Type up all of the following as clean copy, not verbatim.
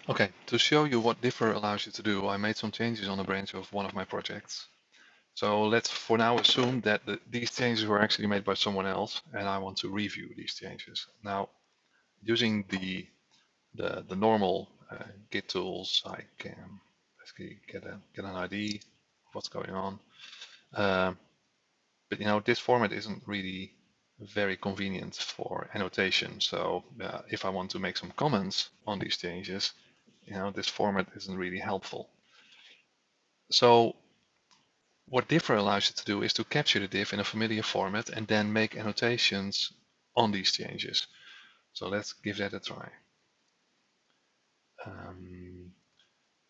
Okay, to show you what Difr allows you to do, I made some changes on a branch of one of my projects. So let's for now assume that these changes were actually made by someone else, and I want to review these changes. Now, using the normal Git tools, I can basically get an ID of what's going on. But this format isn't really very convenient for annotation. So if I want to make some comments on these changes, this format isn't really helpful. So what Diffr allows you to do is to capture the diff in a familiar format and then make annotations on these changes. So let's give that a try.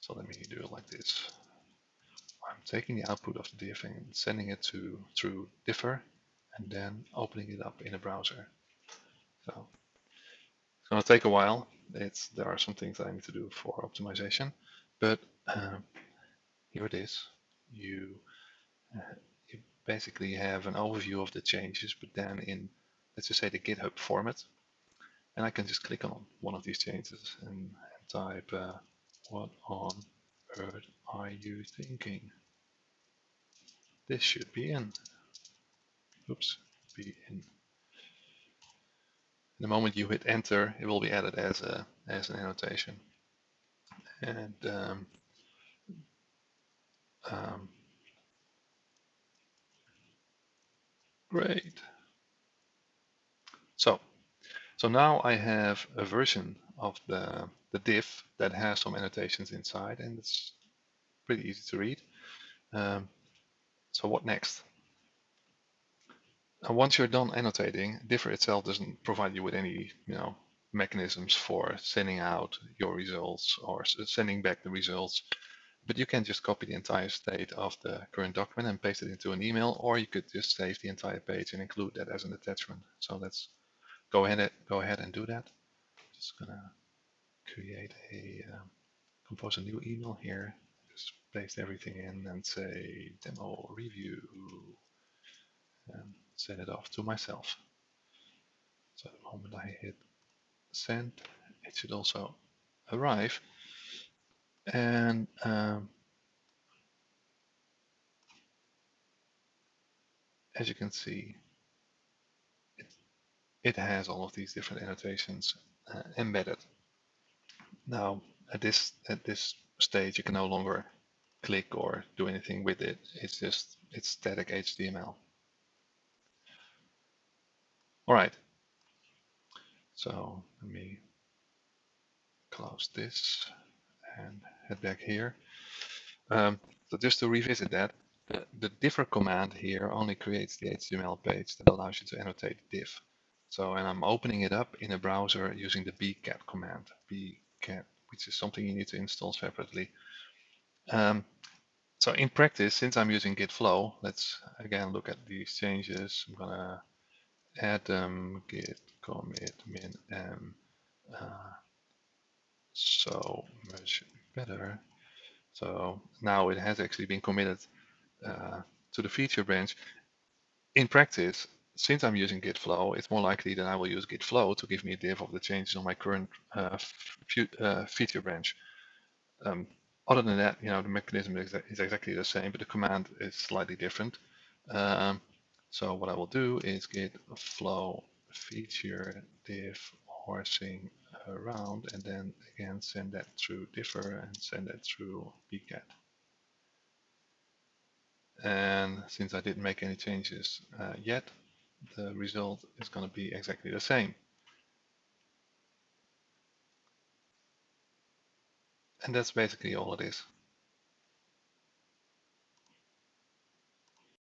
So let me do it like this. I'm taking the output of the diff and sending it through Diffr and then opening it up in a browser. So it's going to take a while. There are some things that I need to do for optimization, but here it is. You basically have an overview of the changes, but then in, let's just say, the GitHub format. And I can just click on one of these changes and type, what on earth are you thinking? This should be in. Oops, be in. The moment you hit enter, it will be added as an annotation. And great. So now I have a version of the diff that has some annotations inside, and it's pretty easy to read. So what next? Once you're done annotating, Diffr itself doesn't provide you with any, mechanisms for sending out your results or sending back the results. But you can just copy the entire state of the current document and paste it into an email, or you could just save the entire page and include that as an attachment. So let's go ahead and do that. Just gonna create compose a new email here. Just paste everything in and say demo review and send it off to myself. So the moment I hit send, it should also arrive. And as you can see, it has all of these different annotations embedded. Now, at this stage, you can no longer click or do anything with it. It's static HTML. All right. So let me close this and head back here. So just to revisit that, the differ command here only creates the HTML page that allows you to annotate diff. So, and I'm opening it up in a browser using the bcat command, bcat, which is something you need to install separately. So in practice, since I'm using git flow, let's again look at these changes. I'm gonna add them, git commit min m, so much better. So now it has actually been committed to the feature branch. In practice, since I'm using git flow, it's more likely that I will use git flow to give me a diff of the changes on my current feature branch. Other than that, the mechanism is exactly the same, but the command is slightly different. So what I will do is git flow feature diff horsing around, and then again send that through Diffr and send that through bcat. And since I didn't make any changes yet, the result is going to be exactly the same. And that's basically all it is.